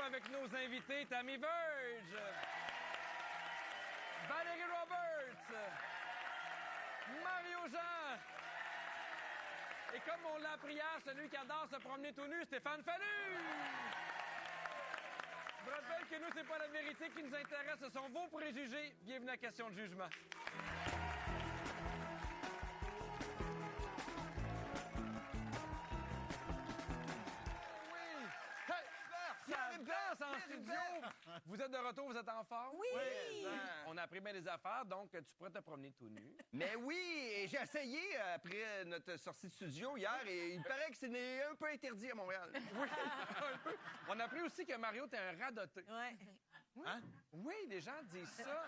avec nos invités, Tammy Verge, Valérie Roberts, Mario Jean, et comme on l'a appris hier, celui qui adore se promener tout nu, Stéphane Fallu. Je vous rappelle que nous, c'est pas la vérité qui nous intéresse, ce sont vos préjugés. Bienvenue à Question de jugement. En studio. Vous êtes de retour, vous êtes en forme? Oui! On a appris bien les affaires, donc tu pourrais te promener tout nu. Mais oui, et j'ai essayé après notre sortie de studio hier et il paraît que c'est un peu interdit à Montréal. Oui, un peu. On a appris aussi que Mario, t'es un radoté. Ouais. Hein? Oui, les gens disent ça.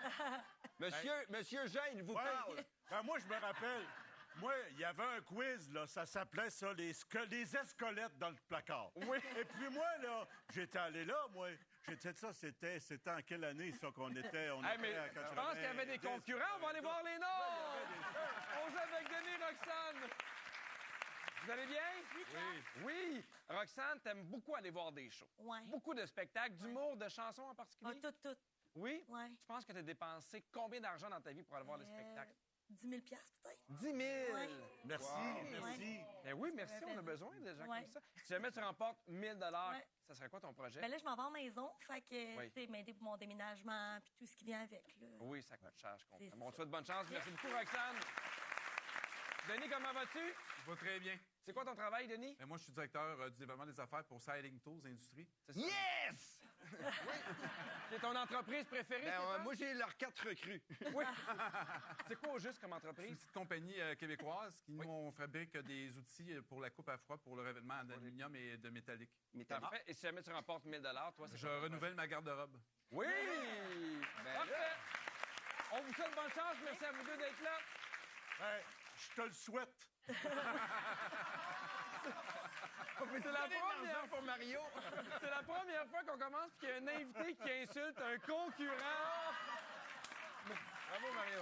Monsieur Jean, il vous parle. Ben, moi, je me rappelle. Moi, il y avait un quiz, là, ça s'appelait ça, les escolettes dans le placard. Oui. Et puis moi, là, j'étais allé là, moi. C'était en quelle année, ça, qu'on était? On Hey, était mais à je pense qu'il y avait des concurrents. On va aller voir les noms. On joue avec Denis, Roxane. Vous allez bien? Oui. Oui. Roxane, t'aimes beaucoup aller voir des shows. Ouais. Beaucoup de spectacles, d'humour, de chansons en particulier. Tout. Oui? Ouais. Tu penses que tu as dépensé combien d'argent dans ta vie pour aller voir le spectacle? 10 000 peut-être. 10 000! Ouais. Merci, Wow. merci. Ben oui, merci, Ça fait on a plaisir. besoin de gens Ouais. comme ça. Si jamais tu remportes 1 000 Ouais. ça serait quoi ton projet? Ben là, je m'en vais en maison, fait que, Oui. tu sais, m'aider pour mon déménagement puis tout ce qui vient avec, là. Oui, ça coûte cher, je comprends. C'est Bon, on te ça. souhaite bonne chance. Merci beaucoup, Roxane. Denis, comment vas-tu? Va très bien. C'est quoi ton travail, Denis? Moi, je suis directeur du développement des affaires pour Siding Tools Industries. C'est ça? Yes! C'est ton entreprise préférée, Ben, Stéphane? moi, j'ai leur 4 recrues. Oui. C'est quoi au juste comme C'est une entreprise? petite compagnie québécoise qui, nous, on fabrique des outils pour la coupe à froid, pour le revêtement d'aluminium et de métallique. Parfait. Et si jamais tu remportes 1 000 toi, c'est Je quoi ton renouvelle ma garde-robe. projet? Oui! Parfait. On vous souhaite bonne chance. Merci à vous deux d'être là. Ben, je te le souhaite. C'est la première pour Mario. C'est la première fois qu'on commence puis qu'il y a un invité qui insulte un concurrent. Bravo, Mario.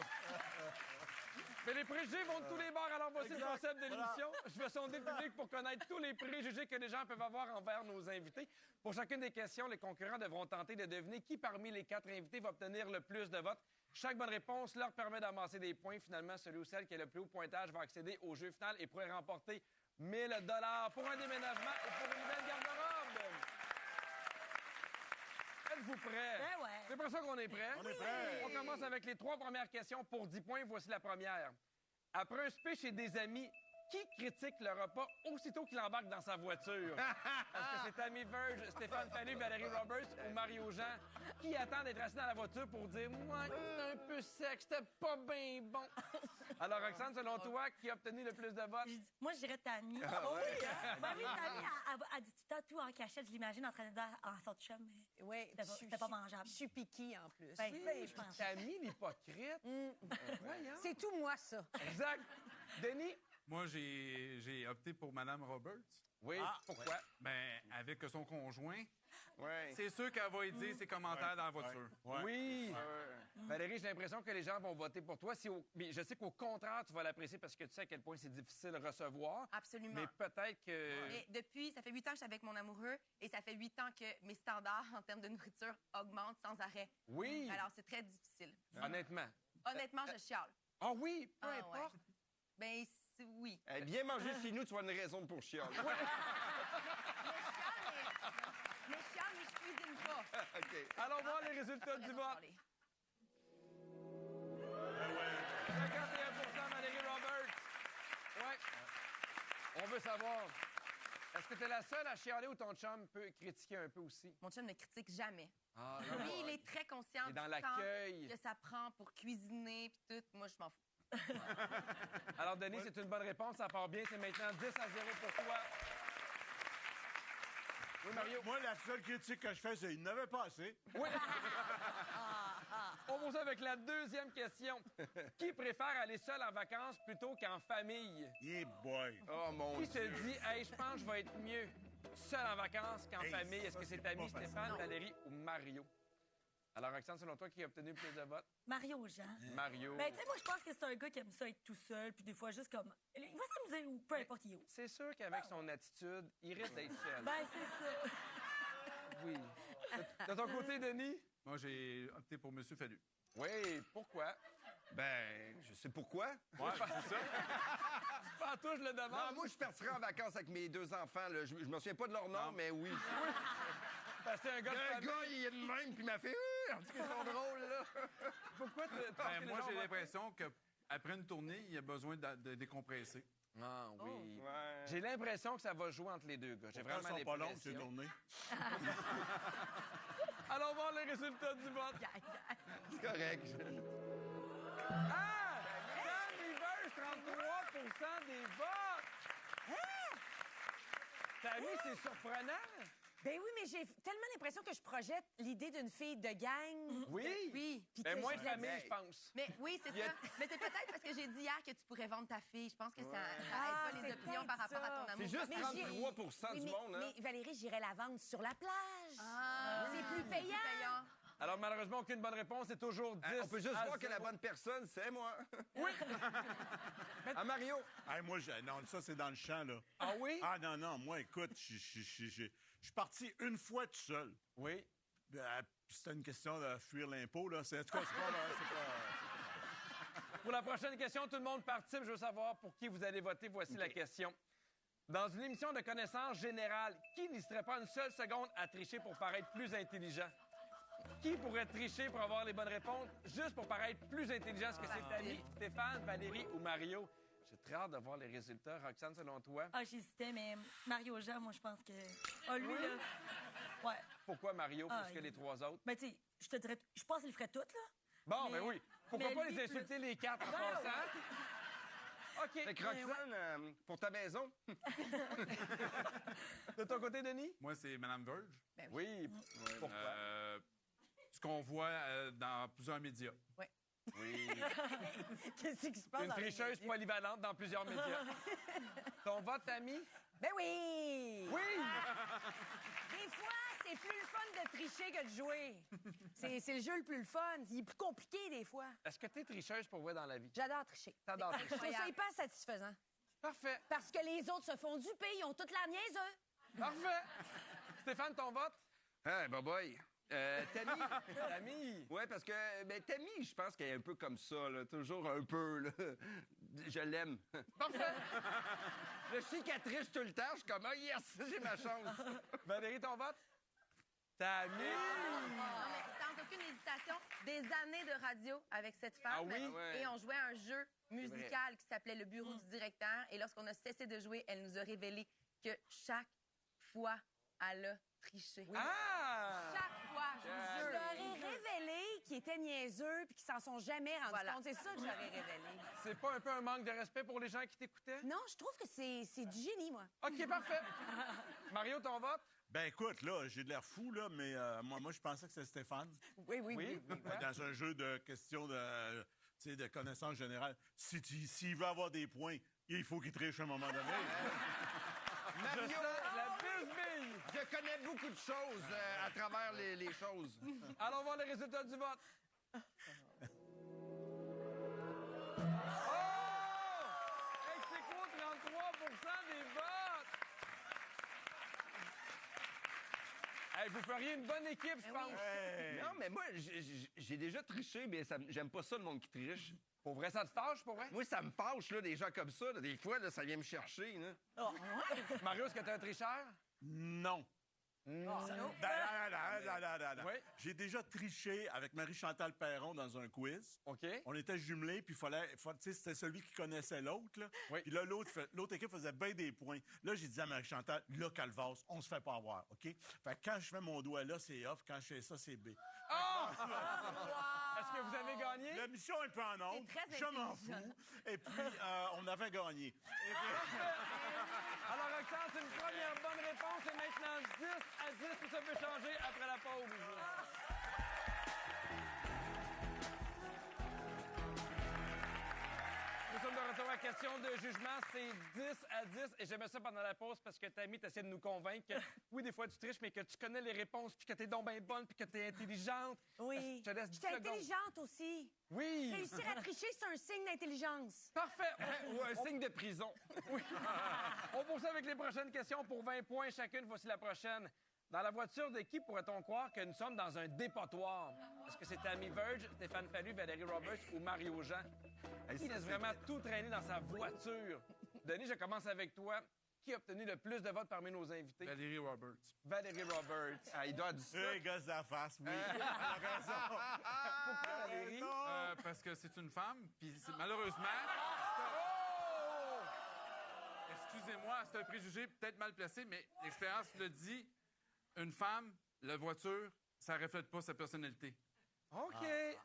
Mais les préjugés vont de tous les bords, alors voici le concept de l'émission. Je vais sonder le public pour connaître tous les préjugés que les gens peuvent avoir envers nos invités. Pour chacune des questions, les concurrents devront tenter de deviner qui parmi les 4 invités va obtenir le plus de votes. Chaque bonne réponse leur permet d'amasser des points. Finalement, celui ou celle qui a le plus haut pointage va accéder au jeu final et pourrait remporter 1 000 pour un déménagement et pour une nouvelle garde-robe. Êtes-vous prêts? Ben ouais. C'est pour ça qu'on est prêts. On est prêts. On commence avec les 3 premières questions pour 10 points. Voici la première. Après un speech chez des amis, qui critique le repas aussitôt qu'il embarque dans sa voiture? Est-ce que c'est Tammy Verge, Stéphane Fallu, Valérie Roberts ou Mario Jean? Qui attend d'être assis dans la voiture pour dire « Moi, un peu sec, c'était pas bien bon. » Alors, Roxane, selon toi, qui a obtenu le plus de votes? Moi, je dirais Tammy. Ah, Oh, oui, hein? Ben oui, Tammy, elle dit tout le temps tout en cachette. Je l'imagine en train de dire en sorte de chum, mais Oui, c'était pas mangeable. Je suis piquée en plus. Ben, Oui, je pense. Tammy, l'hypocrite. Voyons. C'est tout moi, ça. Exact. Denis? Moi, j'ai opté pour Mme Roberts. Oui, pourquoi? Ben, avec son conjoint, Ouais. c'est sûr qu'elle va y dire ses commentaires dans la voiture. Ouais. Oui. Valérie, j'ai l'impression que les gens vont voter pour toi. Mais je sais qu'au contraire, tu vas l'apprécier parce que tu sais à quel point c'est difficile de recevoir. Absolument. Mais peut-être que... Et depuis, ça fait 8 ans que je suis avec mon amoureux et ça fait 8 ans que mes standards en termes de nourriture augmentent sans arrêt. Oui. Alors, c'est très difficile. Honnêtement. Honnêtement, je chiale. Ah oui, peu Ah, importe. ouais. Ben, oui. Eh, bien manger chez nous, tu as une raison pour chialer. Mais je chiale, mais je cuisine pas. OK. Allons voir les résultats du vote. 51 Valérie Roberts. Ouais. On veut savoir, est-ce que tu es la seule à chialer ou ton chum peut critiquer un peu aussi? Mon chum ne critique jamais. Ah, Lui, il est très conscient Et dans du l'accueil. temps que ça prend pour cuisiner puis tout. Moi, je m'en fous. Alors, Denis, c'est une bonne réponse. Ça part bien. C'est maintenant 10-0 pour toi. Oui, Mario? Moi, la seule critique que je fais, c'est qu'il n'avait pas assez. Oui. On va avec la deuxième question. Qui préfère aller seul en vacances plutôt qu'en famille? Yeah, boy. Oh, mon Qui se Dieu. dit, hey, je pense que je vais être mieux seul en vacances qu'en Hey, famille? Est-ce que ça, c'est c'est Tammy, pas Stéphane, facile. Valérie ou Mario? Alors, Roxane, selon toi, qui a obtenu le plus de votes? Mario Jean. Mario. Ben, tu sais, moi, je pense que c'est un gars qui aime ça être tout seul, puis des fois, juste comme. Il va s'amuser ou peu importe il est où. C'est sûr qu'avec son attitude, il risque d'être seul. Ben, c'est ça. Oui. De ton côté, Denis? Moi, j'ai opté pour M. Fallu. Oui, pourquoi? Ben, je sais pourquoi. Ouais, c'est ça. Pas à toi, je le demande. Non, moi, je partirais en vacances avec mes 2 enfants. Là. Je me souviens pas de leur nom, Non. mais oui. Parce que c'est un gars de Un famille. gars, il est de même, puis il m'a fait « En tout cas, ils sont drôles, là. » Pourquoi tu Ben, moi, j'ai l'impression qu'après une tournée, il y a besoin de décompresser. Ah oui. Ouais. J'ai l'impression que ça va jouer entre les deux gars. J'ai Pourtant, vraiment ils sont pas longs, ces l'impression. tournées. Allons voir les résultats du vote. C'est correct. Ah! Dan Rivers, 33 des votes! Tammy, c'est surprenant. Ben oui, mais j'ai tellement l'impression que je projette l'idée d'une fille de gang. Oui. Oui. Puis Mais que moins je- de famille, je pense. Mais oui, c'est Il y a- ça. Mais c'est peut-être parce que j'ai dit hier que tu pourrais vendre ta fille. Je pense que ça aide Ah, pas les c'est opinions par peut-être rapport à ça. ton amour. C'est juste Mais 33 Oui, du monde, hein? mais Valérie, j'irais la vendre sur la plage. Ah, C'est plus payant. Alors, malheureusement, aucune bonne réponse. C'est toujours 10 On peut juste à voir que la 0. bonne personne, c'est moi. Oui. À Mario. Hey, moi, non, ça, c'est dans le champ, là. Ah oui? Ah non, moi, écoute, je suis parti une fois tout seul. Oui. C'était une question de fuir l'impôt, là. En tout cas, c'est pas... Pour la prochaine question, tout le monde participe. Je veux savoir pour qui vous allez voter. Voici la question. Dans une émission de connaissances générales, qui n'hésiterait pas une seule seconde à tricher pour paraître plus intelligent? Qui pourrait tricher pour avoir les bonnes réponses juste pour paraître plus intelligent? Est-ce que c'est Tammy, Stéphane, Valérie ou Mario? J'ai très hâte de voir les résultats. Roxane, selon toi, Ah, j'hésitais, mais Mario Jean, moi, je pense que. Ah, lui, là. Ouais. pourquoi Mario plus Ah, que les 3 autres? Ben, tu sais, je te dirais. Je pense qu'il le ferait toutes, là. Bon, Mais- ben oui. Pourquoi mais pas lui les insulter plus. les 4 en Ben passant? OK. Fait que Roxane, pour ta maison. De ton côté, Denis? Moi, c'est Mme Verge. Oui. Pourquoi? Ce qu'on voit dans plusieurs médias. Oui. Qu'est-ce qui se passe Une dans les tricheuse médias? polyvalente dans plusieurs médias. Ton vote, Tammy? Ben oui! Oui! Des fois, c'est plus le fun de tricher que de jouer. C'est le jeu le plus le fun. Il est plus compliqué des fois. Est-ce que t'es tricheuse pour vrai dans la vie? J'adore tricher. T'adores Je trouve ça hyper satisfaisant. Parfait. Parce que les autres se font duper, ils ont toute la niaise, eux. Parfait. Stéphane, ton vote? Hey, bye-bye. Tammy. Tammy. Ouais, parce que ben, Tammy, je pense qu'elle est un peu comme ça, là, toujours un peu. Là. Je l'aime. Parfait. Je sais qu'elle triche tout le temps. Je suis comme, ah, yes, j'ai ma chance. Valérie, ton vote? Tammy. Non, mais sans aucune hésitation, des années de radio avec cette femme. Ah oui? Ouais. Et on jouait un jeu musical qui s'appelait Le Bureau du directeur. Et lorsqu'on a cessé de jouer, elle nous a révélé que chaque fois, elle a triché. Ah! Chaque fois, je vous Je jure. leur ai révélé qu'ils étaient niaiseux puis qu'ils s'en sont jamais rendus Voilà. compte. C'est ça que j'aurais révélé. C'est pas un peu un manque de respect pour les gens qui t'écoutaient? Non, je trouve que c'est du génie, moi. OK, parfait. Mario, ton vote? Ben écoute, là, j'ai de l'air fou, là, mais moi, je pensais que c'était Stéphane. Oui, oui, Oui. Dans un jeu de questions de, tu sais, de connaissances générales. S'il veut avoir des points, il faut qu'il triche à un moment donné. Je Mario, sens la bisbille. je connais beaucoup de choses à travers les choses. Allons voir les résultats du vote. Oh! Hey, c'est quoi 33 des votes? Hey, vous feriez une bonne équipe, je pense. Hey! Non, mais moi, j'ai déjà triché, mais j'aime pas ça, le monde qui triche. Pour vrai, ça te fâche, pour vrai? Moi, ça me fâche, là, des gens comme ça. Là. Des fois, là, ça vient me chercher. Là. Mario, est-ce que t'es un tricheur? Non. Non. Oui. J'ai déjà triché avec Marie-Chantal Perron dans un quiz. OK. On était jumelés, puis tu sais, c'était celui qui connaissait l'autre. Là. Oui. Puis là, l'autre équipe faisait bien des points. Là, j'ai dit à Marie-Chantal, là, Calvas, on se fait pas avoir, OK? Fait que quand je fais mon doigt là, c'est off. Quand je fais ça, c'est B. Ah! Est-ce que vous avez gagné? La mission est pas en onde. C'est très Je m'en intelligent. fous. Et puis, on avait gagné. Et puis- Alors, Roxane, c'est une première bonne réponse. Et maintenant, 10-10, tout ça peut changer après la pause. Nous sommes de retour à la question de jugement. C'est 10-10. Et j'aimais ça pendant la pause parce que Tammy t'essayait de nous convaincre que, oui, des fois, tu triches, mais que tu connais les réponses, puis que t'es donc bien bonne, puis que t'es intelligente. Oui. Je te laisse 10 J'étais secondes. intelligente aussi. Oui. Réussir à tricher, c'est un signe d'intelligence. Parfait. Ou un signe de prison. Oui. On poursuit avec les prochaines questions pour 20 points chacune. Voici la prochaine. Dans la voiture de qui pourrait-on croire que nous sommes dans un dépotoir? Est-ce que c'est Tammy Verge, Stéphane Fallu, Valérie Roberts ou Mario Jean? Qui laisse vraiment tout traîner dans sa voiture? Denis, je commence avec toi. Qui a obtenu le plus de votes parmi nos invités? Valérie Roberts. Valérie Roberts. Ah, il doit du stock. Hey, gosse la face, oui. Elle a raison. Pourquoi Valérie? Parce que c'est une femme, puis malheureusement... Oh! Excusez-moi, c'est un préjugé peut-être mal placé, mais l'expérience le dit. Une femme, la voiture, ça reflète pas sa personnalité. OK, OK.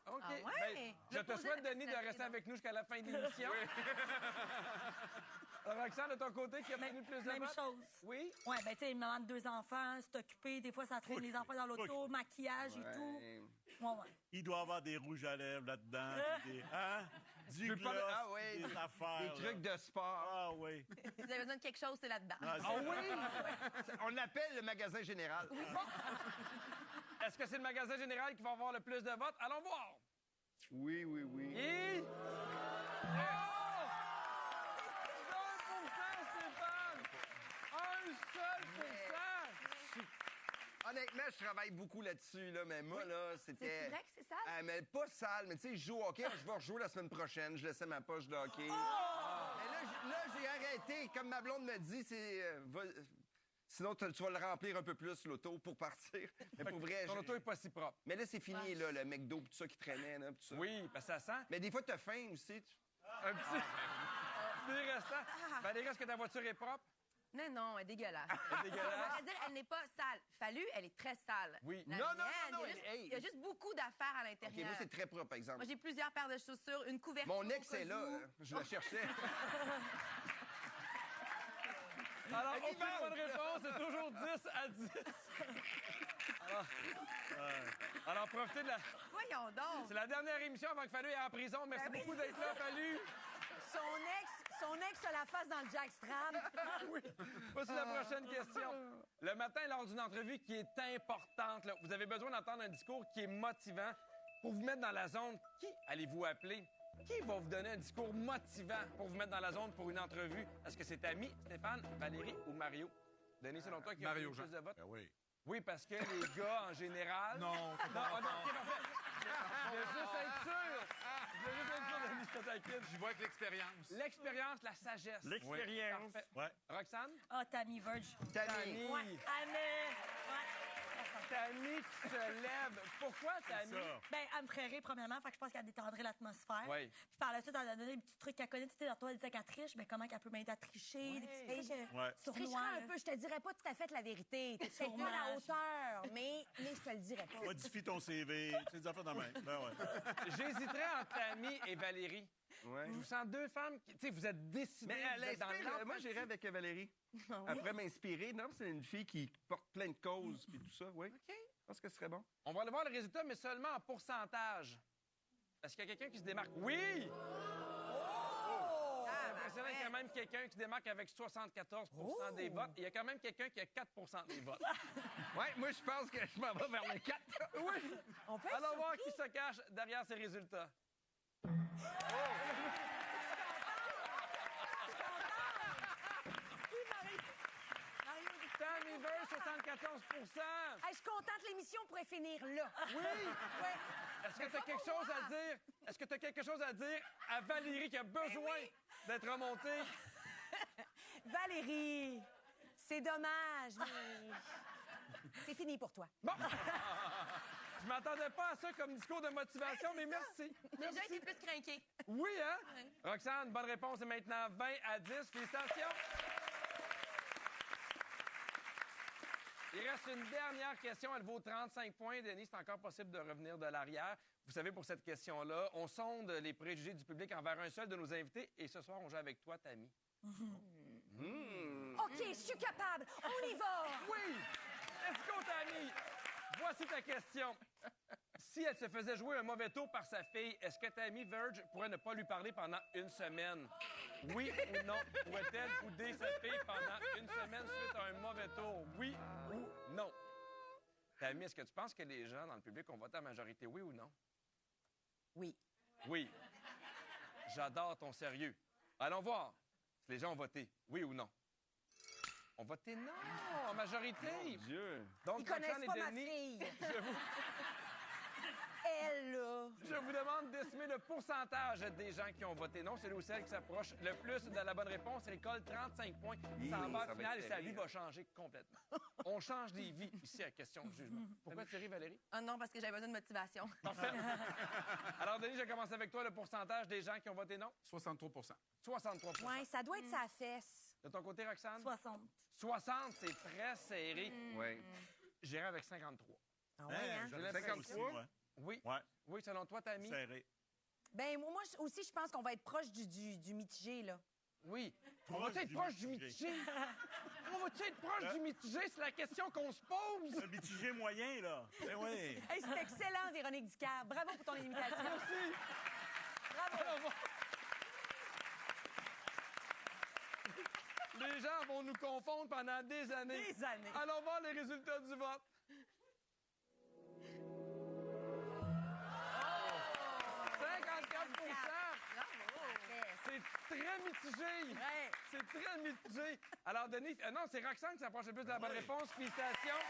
Ah ouais? Ben, je te L'opposé souhaite, de la Denis, de personnalité, rester non? avec nous jusqu'à la fin de l'émission. Alors, Roxane, de ton côté, qui a obtenu le plus de Même votes? chose. Oui? Ouais, ben, tu sais, maman de 2 enfants, c'est occupé. Des fois, ça traîne les enfants dans l'auto, maquillage et tout. Ouais, ouais. Il doit avoir des rouges à lèvres là-dedans. puis des, hein? Du veux pas- gloss, ah ouais, des affaires. Des là. trucs de sport. Ah oui. Vous avez besoin de quelque chose, c'est là-dedans. Ah, Ah oui? On appelle le magasin général. Est-ce que c'est le magasin général qui va avoir le plus de votes? Allons voir! Oui, oui, oui. Et... Oh! 1% Stéphane! Un seul pourcent! Honnêtement, je travaille beaucoup là-dessus, là, mais moi, là, c'était... C'est vrai que c'est ça? Ah, mais pas sale, mais tu sais, je joue au hockey, je vais rejouer la semaine prochaine. Je laissais ma poche de hockey. Oh! Mais là, j'ai arrêté. Comme ma blonde me dit, c'est... Sinon, tu vas le remplir un peu plus, l'auto, pour partir. Mais pour vrai, Ton auto est pas si propre. Mais là, c'est fini, là, le McDo, pis tout ça qui traînait, là, pis tout ça. Oui, parce que ça sent Mais des fois, t'as faim aussi. un petit restant. Valérie, est-ce que ta voiture est propre? Non, non, elle est dégueulasse. dégueulasse? On va dire, elle n'est pas sale. Fallu, elle est très sale. Oui. La Non, non, mienne, non, non, il y a juste- hey. il y a juste beaucoup d'affaires à OK, l'intérieur. moi, c'est très propre, par exemple. Moi, j'ai plusieurs paires de chaussures, une couverture. Mon ex au cas est là. où. Je la cherchais. Alors, Elle on est fait une bonne. bonne réponse, c'est toujours 10 à 10. Alors, profitez de la... Voyons donc. C'est la dernière émission avant que Fallu aille en prison. Merci Ben oui. beaucoup d'être là, Fallu. Son ex a la face dans le jackstrap. Voici la prochaine question. Le matin, lors d'une entrevue qui est importante, là, vous avez besoin d'entendre un discours qui est motivant pour vous mettre dans la zone. Qui allez-vous appeler? Qui va vous donner un discours motivant pour vous mettre dans la zone pour une entrevue? Est-ce que c'est Tammy, Stéphane, Valérie ou Mario? Denis, selon toi, qui a Mario eu le plus de votes? Ben oui. Oui, parce que les gars, en général... Non, c'est Non, pas OK, parfait. Je voulais juste être sûr. Je voulais juste être sûr, Denis, je te taquine. J'y vois avec l'expérience. L'expérience, la sagesse. L'expérience. Parfait. Ouais. Roxane? Ah, Tammy Verge. Tammy. Ouais. Ah, mais... Ouais. Tammy qui se lève. Pourquoi Tammy? Ça. Ben, elle me ferait rire, premièrement. Fait que je pense qu'elle détendrait l'atmosphère. Oui. Puis par la suite, elle a donné des petits trucs qu'elle connaît. Tu sais, toi, elle disait qu'elle triche. Ben, comment qu'elle peut m'aider à tricher? Des petits trucs Ouais. Tricherais sournois. un peu, je te dirais pas tout à fait la vérité. T'es peut-être pas à la hauteur, mais je te le dirais pas. Modifie ton CV. C'est des affaires de même. Ben ouais. J'hésiterais entre Tammy et Valérie. Ouais. Je vous sens deux femmes qui, tu sais, vous êtes décidées. Mais vous êtes dans l'empathie. moi, j'irais avec Valérie. Après m'inspirer. Non, c'est une fille qui porte plein de causes puis tout ça, oui. OK. Je pense que ce serait bon. On va aller voir le résultat, mais seulement en pourcentage. Est-ce qu'il y a quelqu'un qui se démarque? Oui! Ah, C'est impressionnant qu'il y a même quelqu'un qui se démarque avec 74 des votes. Il y a quand même quelqu'un qui a 4 des votes. Ouais, moi, je pense que je m'en vais vers le 4. Oui! On peut être Allons voir surpris. qui se cache derrière ces résultats. Tammy Verge, 74 Hey, je suis contente, l'émission pourrait finir là. Oui! Ouais. Est-ce que tu as quelque chose à dire? Est-ce que tu as quelque chose à dire à Valérie qui a besoin d'être remontée? Valérie, c'est dommage, mais c'est fini pour toi. Bon! Je m'attendais pas à ça comme discours de motivation, mais merci. J'ai déjà été plus craquée. Oui, hein? Roxane, bonne réponse. C'est maintenant 20 à 10. Félicitations! Il reste une dernière question. Elle vaut 35 points. Denis, c'est encore possible de revenir de l'arrière. Vous savez, pour cette question-là, on sonde les préjugés du public envers un seul de nos invités. Et ce soir, on joue avec toi, Tammy. OK, je suis capable. On y va. Oui! Let's go, Tammy! Voici ta question. Si elle se faisait jouer un mauvais tour par sa fille, est-ce que Tammy Verge pourrait ne pas lui parler pendant une semaine? Oui ou non? Pourrait-elle bouder sa fille pendant une semaine suite à un mauvais tour? Oui ou non? Tammy, est-ce que tu penses que les gens dans le public ont voté à majorité, oui ou non? Oui. Oui. J'adore ton sérieux. Allons voir si les gens ont voté, oui ou non. ont voté non en majorité. Dieu. Donc, Ils connaissent Roxane pas et ma Denis, fille. je vous, Elle, là. je vous demande d'estimer le pourcentage des gens qui ont voté non. Celui ou celle qui s'approche le plus de la bonne réponse récolte 35 points. Ça en va ça va en finale et être sa serré, vie va changer complètement. On change des vies ici à question de jugement. Pourquoi tu ris, Valérie? Ah non, parce que j'avais besoin de motivation. Parfait. Alors, Denis, je commence avec toi. Le pourcentage des gens qui ont voté non? 63 63 Ouais, ça doit être sa fesse. De ton côté, Roxane? 60. 60, c'est très serré. Oui. J'irai avec 53. Ah ouais, hein? J'aurais J'ai dit ça l'impression- aussi, moi. Oui. Ouais, Oui, selon toi, Tammy? serré. Ben, moi aussi, je pense qu'on va être proche du mitigé, là. Oui. On Proche va-tu être du proche du mitigé. mitigé? On va-tu être proche du mitigé? C'est la question qu'on se pose. Le mitigé moyen, là. Ben oui. Hey, c'est excellent, Véronique Dicard. Bravo pour ton imitation. Merci. Bravo. Les gens vont nous confondre pendant des années. Des années. Allons voir les résultats du vote. C'est très mitigé. Ouais. C'est très mitigé. Alors, Denis, non, c'est Roxane qui s'approche le plus de la bonne réponse. Félicitations.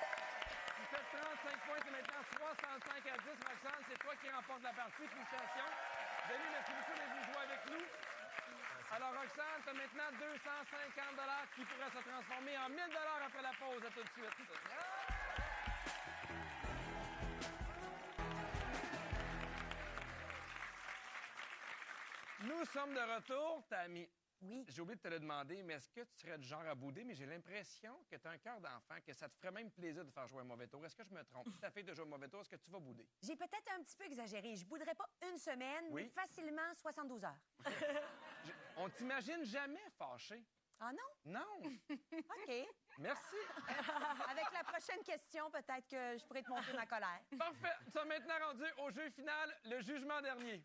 Tu fais 35 points, c'est maintenant 65 à 10. Roxane, c'est toi qui remporte la partie. Félicitations. Denis, merci beaucoup d'être joué avec nous. Alors, Roxane, tu as maintenant 250 qui pourraient se transformer en 1000 après la pause. À tout de suite. Nous sommes de retour, Tammy. Oui. J'ai oublié de te le demander, mais est-ce que tu serais du genre à bouder? Mais j'ai l'impression que tu as un cœur d'enfant, que ça te ferait même plaisir de faire jouer un mauvais tour. Est-ce que je me trompe? Si ta fille de jouer un mauvais tour, est-ce que tu vas bouder? J'ai peut-être un petit peu exagéré. Je bouderais pas une semaine, Oui. mais facilement 72 heures. On t'imagine jamais fâché. Ah non? Non. OK. Merci. Avec la prochaine question, peut-être que je pourrais te montrer ma colère. Parfait. Nous sommes maintenant rendus au jeu final, le jugement dernier.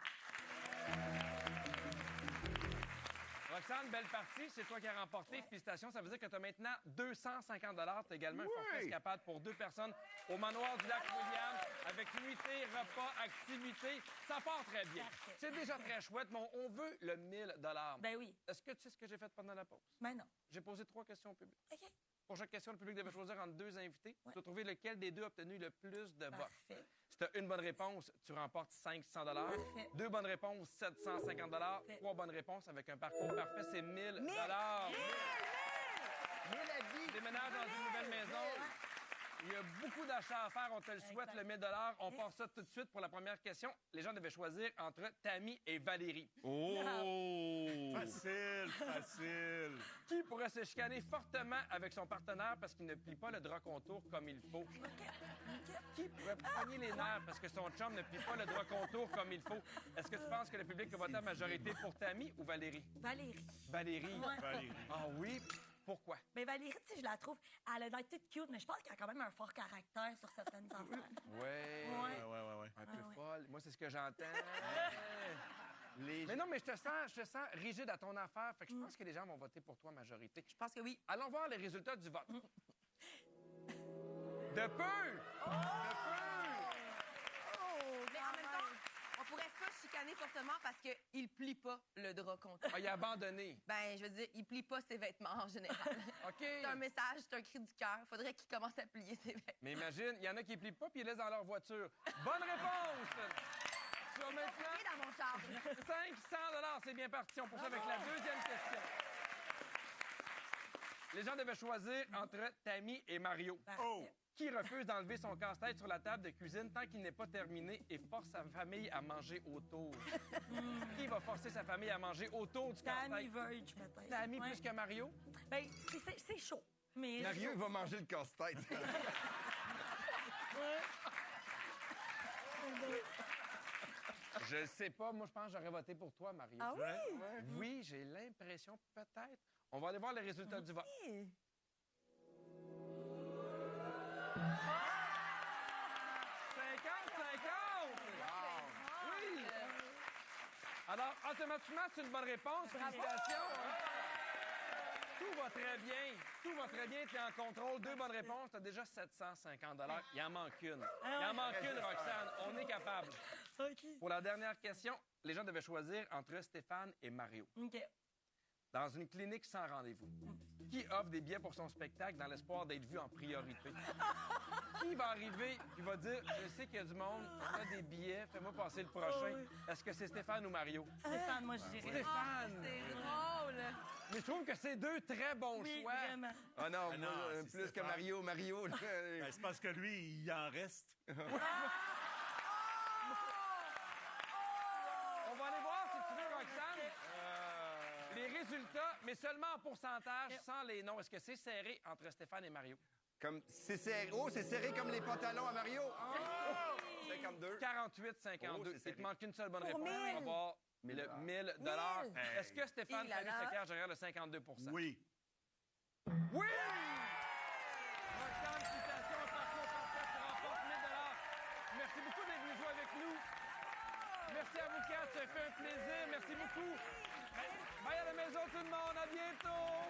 Roxane, belle partie. C'est toi qui as remporté. Félicitations. Ça veut dire que tu as maintenant 250 Tu as également un forfait escapade pour 2 personnes au manoir du lac William avec nuitée, repas, activité. Ça part très bien. Parfait. C'est déjà très chouette, mais on veut le 1000 Ben oui. Est-ce que tu sais ce que j'ai fait pendant la pause? Ben non. J'ai posé 3 questions au public. OK. Pour chaque question, le public devait choisir entre 2 invités. Tu dois trouver lequel des deux a obtenu le plus de votes. Parfait. Si tu as une bonne réponse, tu remportes 500 Parfait. 2 bonnes réponses, 750 Parfait. 3 bonnes réponses avec un parcours parfait, c'est 1000 Mais la vie. Déménage dans une nouvelle maison. Il y a beaucoup d'achats à faire. On te le souhaite, le 1000 On part ça tout de suite pour la première question. Les gens devaient choisir entre Tammy et Valérie. Oh! Facile, facile. Qui pourrait se chicaner fortement avec son partenaire parce qu'il ne plie pas le drap contour comme il faut? Qui pourrait pogner les nerfs parce que son chum ne plie pas le drap contour comme il faut? Est-ce que tu penses que le public va voter en majorité pour Tammy ou Valérie? Valérie. Valérie. Ouais. Valérie. Ah oui? Pourquoi? Mais Valérie, tu sais, je la trouve, elle a l'air toute cute, mais je pense qu'elle a quand même un fort caractère sur certaines affaires. Ouais. Ouais. Ouais. Un peu folle. Moi, c'est ce que j'entends. Les... Mais non, mais je te sens rigide à ton affaire. Fait que je pense que les gens vont voter pour toi en majorité. Je pense que oui. Allons voir les résultats du vote. De peu! Mais en même temps, on pourrait pas chicaner fortement parce qu'il plie pas le drap contre. Ah, il a abandonné. Ben, je veux dire, il plie pas ses vêtements en général. OK. C'est un message, c'est un cri du cœur. Faudrait qu'il commence à plier ses vêtements. Mais imagine, il y en a qui ne plient pas puis ils laissent dans leur voiture. Bonne réponse! Tu as maintenant Il est dans mon char. 500 c'est bien parti. On poursuit avec la deuxième question. Les gens devaient choisir entre Tammy et Mario. Oh! Qui refuse d'enlever son casse-tête sur la table de cuisine tant qu'il n'est pas terminé et force sa famille à manger autour? Qui va forcer sa famille à manger autour du Tammy casse-tête? Verge, peut-être. Tammy Ouais. plus que Mario? Ben, c'est chaud. Mais Mario, il va manger le casse-tête. Je le sais pas. Moi, je pense que j'aurais voté pour toi, Mario. Ah oui? Ouais. Oui, j'ai l'impression, peut-être. On va aller voir les résultats du vote. 50-50! Oui! Alors, automatiquement, c'est une bonne réponse. Félicitations. Tout va très bien. Tout va très bien. Tu es en contrôle. 2 bonnes réponses. Tu as déjà 750 Il en manque une. Il en manque une, Roxane. On est capable. OK. Pour la dernière question, les gens devaient choisir entre Stéphane et Mario. OK. dans une clinique sans rendez-vous, qui offre des billets pour son spectacle dans l'espoir d'être vu en priorité? Qui va arriver et va dire, je sais qu'il y a du monde, on a des billets, fais-moi passer le prochain. Est-ce que c'est Stéphane ou Mario? Stéphane, moi, je dirais. Stéphane! C'est drôle. Mais je trouve que c'est deux très bons Oui, choix. vraiment. Ah non, Ah moi, non, c'est plus que Stéphane. Mario. Mario, là, Ben, c'est parce que lui, il en reste. On va aller voir si tu veux, Roxane. Les résultats, mais seulement en pourcentage, sans les noms. Est-ce que c'est serré entre Stéphane et Mario? comme, c'est serré. Oh, c'est serré comme les pantalons à Mario. Oh! 52. 48-52. Oh, c'est Il serré. te manque une seule bonne Pour réponse. On va 1000. voir le 1000 dollars. 1000. Est-ce que Stéphane Il a Fallu se l'air. cache derrière le 52 Oui. Oui! Roxane, félicitations, un parcours parfait, tu remportes 1000 dollars. Merci beaucoup d'être venu jouer avec nous. Merci à vous quatre, ça fait un plaisir. Merci beaucoup. Bye à la maison tout le monde, à bientôt.